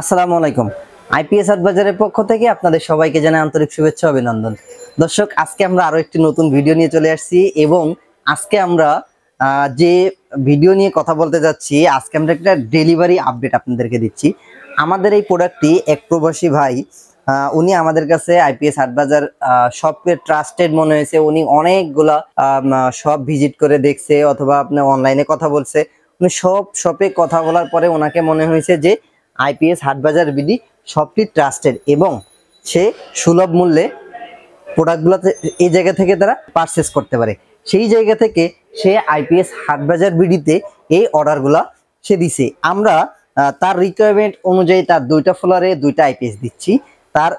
আসসালামু আলাইকুম। আইপিএস বাজারের পক্ষ থেকে আপনাদের সবাইকে জানাই আন্তরিক শুভেচ্ছা অভিনন্দন। দর্শক, আজকে আমরা আরো একটি নতুন ভিডিও নিয়ে চলে আসছি এবং আজকে আমরা যে ভিডিও নিয়ে কথা বলতে যাচ্ছি, আজকে আমরা একটা ডেলিভারি আপডেট আপনাদেরকে দিচ্ছি। আমাদের এই প্রোডাক্টটি এক প্রবাসী ভাই, উনি আমাদের কাছে আইপিএস বাজার শপে ট্রাস্টেড মনে হয়েছে। উনি অনেকগুলা শপ ভিজিট করে দেখছে অথবা আপনার অনলাইনে কথা বলছে। উনি সব শপে কথা বলার পরে ওনাকে মনে হয়েছে যে আইপিএস হাটবাজার বিডি সবটি ট্রাস্টেড এবং সে সুলভ মূল্যে প্রোডাক্টগুলো এই জায়গা থেকে তারা পারচেস করতে পারে। সেই জায়গা থেকে সে আইপিএস হাটবাজার বিডিতে এই অর্ডারগুলো সে দিছে। আমরা তার রিকোয়ারমেন্ট অনুযায়ী তার দুইটা ফ্লোরে দুইটা আইপিএস দিচ্ছি। তার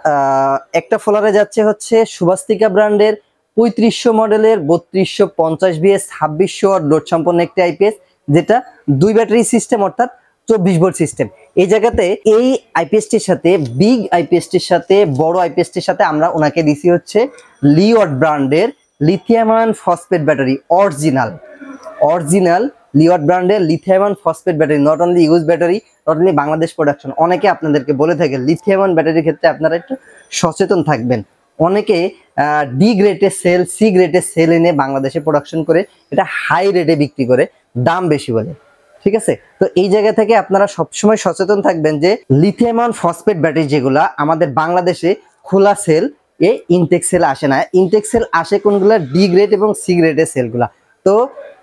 একটা ফ্লোরে যাচ্ছে হচ্ছে সুভাস্তিকা ব্র্যান্ডের 3500 মডেলের 3250 বিএস 2600 ওয়াট লোড সম্পন্ন একটি আইপিএস, যেটা দুই ব্যাটারি সিস্টেম অর্থাৎ 24 ভোল্ট সিস্টেম। এই জায়গাতে এই আইপিএসটির সাথে বিগ আইপিএসটির সাথে বড় আইপিএসটির সাথে আমরা ওনাকে দিছি হচ্ছে লিওড ব্র্যান্ডের lithium ion phosphate battery, original লিওড ব্র্যান্ডের lithium ion phosphate battery. Not only use battery, not only Bangladesh production. অনেকে আপনাদেরকে বলে থাকে লিথিয়াম আয়ন ব্যাটারির ক্ষেত্রে আপনারা একটু সচেতন থাকবেন। অনেকে ডি গ্রেডের সেল, সি গ্রেডের সেল এনে বাংলাদেশে প্রোডাকশন করে এটা হাই রেটে বিক্রি করে, দাম বেশি বলে। ঠিক আছে, তো এই জায়গা থেকে আপনারা সবসময় সচেতন থাকবেন যে লিথিয়াম আয়ন ফসফেট ব্যাটারি যেগুলা আমাদের বাংলাদেশে খোলা সেল এ ইনটেক সেল আসে না। ইনটেক সেল আসে কোনগুলা? ডি গ্রেড এবং সি গ্রেডের সেলগুলা। তো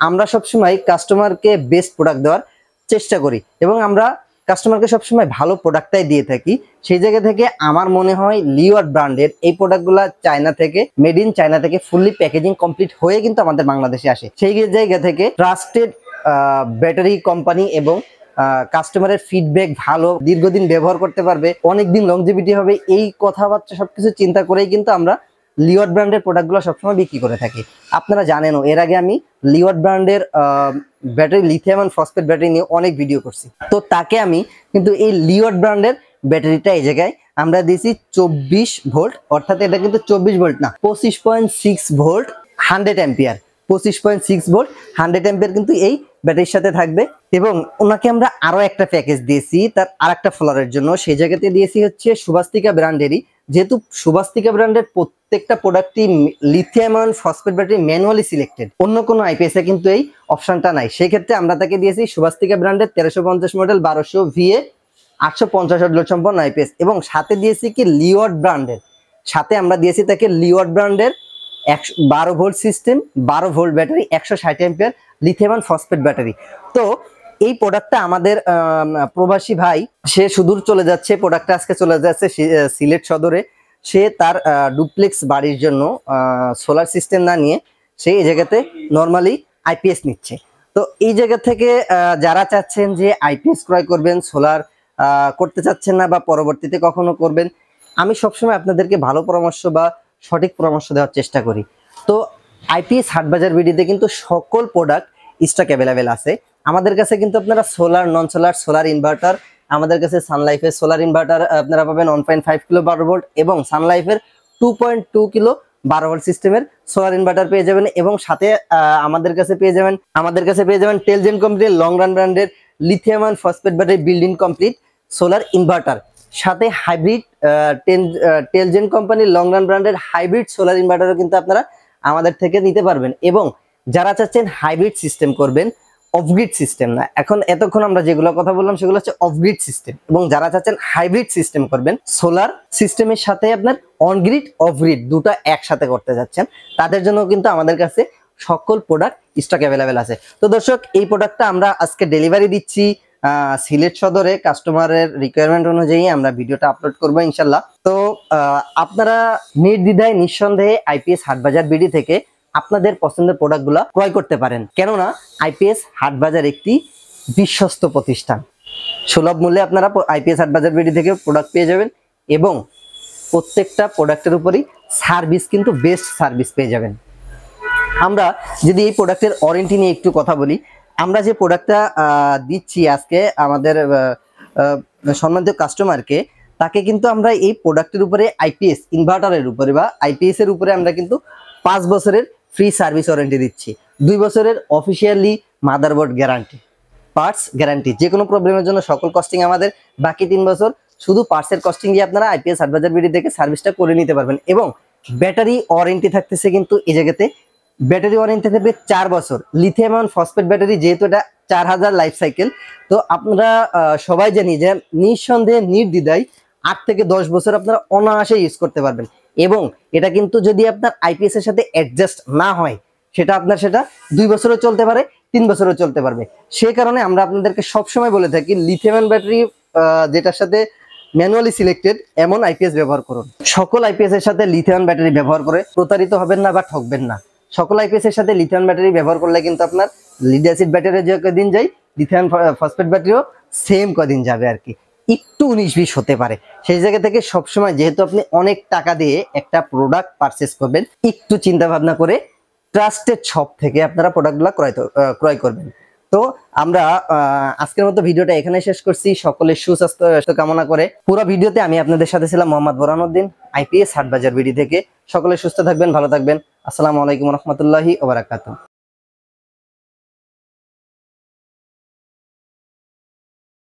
আমরা সবসময় কাস্টমারকে বেস্ট প্রোডাক্ট দেওয়ার চেষ্টা করি এবং আমরা কাস্টমারকে সবসময় ভালো প্রোডাক্টটাই দিয়ে থাকি। সেই জায়গা থেকে আমার মনে হয় লিওড ব্র্যান্ডের এই প্রোডাক্টগুলা চায়না থেকে, মেড ইন চায়না থেকে ফুললি প্যাকেজিং কমপ্লিট হয়ে কিন্তু আমাদের বাংলাদেশে আসে। সেই জায়গা থেকে ট্রাস্টেড ব্যাটারি কোম্পানি এবং কাস্টমারের ফিডব্যাক ভালো, দীর্ঘদিন ব্যবহার করতে পারবে, অনেকদিন লংজিভিটি হবে, এই কথাবার্তা সবকিছু চিন্তা করেই কিন্তু আমরা লিওড ব্র্যান্ডের প্রোডাক্টগুলো সবসময় বিক্রি করে থাকি। আপনারা জানেনও এর আগে আমি লিওড ব্র্যান্ডের battery lithium ion phosphate battery নিয়ে অনেক ভিডিও করছি। তো তাকে আমি কিন্তু এই লিওড ব্র্যান্ডের ব্যাটারিটা এই জায়গায় আমরা দিয়েছি 24 ভোল্ট, অর্থাৎ এটা কিন্তু 24 ভোল্ট না, 25.6 ভোল্ট 100 অ্যাম্পিয়ার। 25.6 ভোল্ট 100 অ্যাম্পিয়ার কিন্তু এই ব্যাটারির সাথে থাকবে। এবং ওনাকে আমরা আরো একটা প্যাকেজ দিয়েছি তার আরেকটা ফ্লোরের জন্য। সেই জায়গাতে দিয়েছি হচ্ছে সুভাস্তিকা ব্র্যান্ডেরই, যেহেতু সুভাস্তিকা ব্র্যান্ডের প্রত্যেকটা প্রোডাক্টই lithium ion phosphate battery manually selected, অন্য কোনো আইপিএস এ কিন্তু এই অপশনটা নাই। সেই ক্ষেত্রে আমরা তাকে দিয়েছি সুভাস্তিকা ব্র্যান্ডের 1350 মডেল 1200 ভিএ 850 ওয়াট লোড সম্পন্ন আইপিএস এবং সাথে দিয়েছি কি লিওড ব্র্যান্ডের, সাথে আমরা দিয়েছি তাকে লিওড ব্র্যান্ডের 12 volt system, 12 volt battery, 160 ampere lithium ion phosphate battery. তো এই প্রোডাক্টটা আমাদের প্রবাসী ভাই, সে সুদূর চলে যাচ্ছে, প্রোডাক্টটা আজকে চলে যাচ্ছে সিলেট সদরে। সে তার ডুপ্লেক্স বাড়ির জন্য সোলার সিস্টেম না নিয়ে সে এই জায়গাতে নর্মালি আইপিএস নিচ্ছে। তো এই জায়গা থেকে যারা চাচ্ছেন যে আইপিএস ক্রয় করবেন, সোলার করতে চাচ্ছেন না বা পরবর্তীতে কখনো করবেন, আমি সবসময় আপনাদেরকে ভালো পরামর্শ বা সঠিক পরামর্শ দেওয়ার চেষ্টা করি। তো আইপিএস হাটবাজার বিডিতে কিন্তু সকল প্রোডাক্ট স্টক অ্যাভেলেবেল আছে আমাদের কাছে। কিন্তু আপনারা সোলার, নন সোলার, সোলার ইনভার্টার, আমাদের কাছে সানলাইফের সোলার ইনভার্টার আপনারা পাবেন 1.5 কিলো 12 ভোল্ট এবং সানলাইফের 2.2 কিলো 12 ভোল্ট সিস্টেমের সোলার ইনভার্টার পেয়ে যাবেন। এবং সাথে আমাদের কাছে পেয়ে যাবেন টেলজেন কোম্পানির লং রান ব্র্যান্ডের lithium ion phosphate battery building complete solar inverter, সাথে হাইব্রিড টেলজেন কোম্পানির লং রান ব্র্যান্ডের হাইব্রিড সোলার ইনভার্টারও কিন্তু আপনারা আমাদের থেকে নিতে পারবেন। এবং যারা চাচ্ছেন হাইব্রিড সিস্টেম করবেন, অফগ্রিড সিস্টেম না, এখন এতক্ষণ আমরা যেগুলো কথা বললাম সেগুলো হচ্ছে অফগ্রিড সিস্টেম, এবং যারা চাচ্ছেন হাইব্রিড সিস্টেম করবেন, সোলার সিস্টেমের সাথে আপনার অনগ্রিড অফগ্রিড দুটো একসাথে করতে যাচ্ছেন, তাদের জন্য কিন্তু আমাদের কাছে সকল প্রোডাক্ট স্টক অ্যাভেলেবেল আছে। তো দর্শক, এই প্রোডাক্টটা আমরা আজকে ডেলিভারি দিচ্ছি সিলেট সদরে। কাস্টমারের রিকোয়ারমেন্ট অনুযায়ী আমরা ভিডিওটা আপলোড করবো ইনশাল্লাহ। তো আপনারা নির্দ্বিধায় নিঃসন্দেহে আইপিএস হাটবাজার বিডি থেকে আপনাদের পছন্দের প্রোডাক্টগুলো ক্রয় করতে পারেন, কেননা আইপিএস হাটবাজার একটি বিশ্বস্ত প্রতিষ্ঠান। সুলভ মূল্যে আপনারা আইপিএস হাটবাজার বিডি থেকে প্রোডাক্ট পেয়ে যাবেন এবং প্রত্যেকটা প্রোডাক্টের উপরই সার্ভিস কিন্তু বেস্ট সার্ভিস পেয়ে যাবেন। আমরা যদি এই প্রোডাক্টের ওয়ারেন্টি নিয়ে একটু কথা বলি, আমরা যে প্রোডাক্টটা দিচ্ছি আজকে আমাদের সম্মানিত কাস্টমারকে, তাকে কিন্তু আমরা এই প্রোডাক্টের উপরে আইপিএস ইনভার্টারের উপরে বা আইপিএস এর উপরে আমরা কিন্তু 5 বছরের ফ্রি সার্ভিস ওয়ারেন্টি দিচ্ছি, 2 বছরের officially motherboard guarantee, parts guarantee, যে কোনো প্রবলেমের জন্য সকল কস্টিং আমাদের, বাকি 3 বছর শুধু পার্টসের কস্টিং দিয়ে আপনারা আইপিএস হাটবাজার বিডি থেকে সার্ভিসটা করে নিতে পারবেন। এবং ব্যাটারি ওয়ারেন্টি থাকতেছে কিন্তু এই জায়গাতে, ব্যাটারি ওয়ারেন্টি থাকবে 4 বছর। লিথিয়াম আয়ন ফসফেট ব্যাটারি যেহেতু এটা 4000 লাইফ সাইকেল, তো আপনারা সবাই জানি যে নিঃসন্দেহে নির্দ্বিধায় 8 থেকে 10 বছর আপনারা অনায়াসে ইউজ করতে পারবেন। এবং এটা কিন্তু যদি আপনার আইপিএস এর সাথে অ্যাডজাস্ট না হয়, সেটা 2 বছরও চলতে পারে, 3 বছরও চলতে পারবে। সে কারণে আমরা আপনাদেরকে সবসময় বলে থাকি লিথিয়াম আয়ন ব্যাটারি যেটার সাথে ম্যানুয়ালি সিলেক্টেড এমন আইপিএস ব্যবহার করুন। সকল আইপিএস এর সাথে লিথিয়াম ব্যাটারি ব্যবহার করে প্রতারিত হবেন না বা ঠকবেন না। সকল আইপিএস এর সাথে লিথিয়াম ব্যাটারি ব্যবহার করলে কিন্তু আপনার লিড অ্যাসিড ব্যাটারি যে কদিন যায়, লিথিয়াম ফসফেট ব্যাটারিও সেম কদিন যাবে আর কি, একটু 19-20 হতে পারে। সেই জায়গা থেকে সবসময় যেহেতু আপনি অনেক টাকা দিয়ে একটা প্রোডাক্ট পারচেস করবেন, একটু চিন্তা ভাবনা করে ট্রাস্টেড শপ থেকে আপনারা প্রোডাক্টগুলো ক্রয় করবেন। তো আমরা আজকের মতো ভিডিওটা এখানে শেষ করছি। সকলের সুস্বাস্থ্য কামনা করে পুরো ভিডিওতে আমি আপনাদের সাথে ছিলাম মোহাম্মদ বোরহানউদ্দিন, আইপিএস হাটবাজার বিডি থেকে। সকলে সুস্থ থাকবেন, ভালো থাকবেন। আসসালামু আলাইকুম রহমতুল্লাহি ওয়া বারাকাতুহু।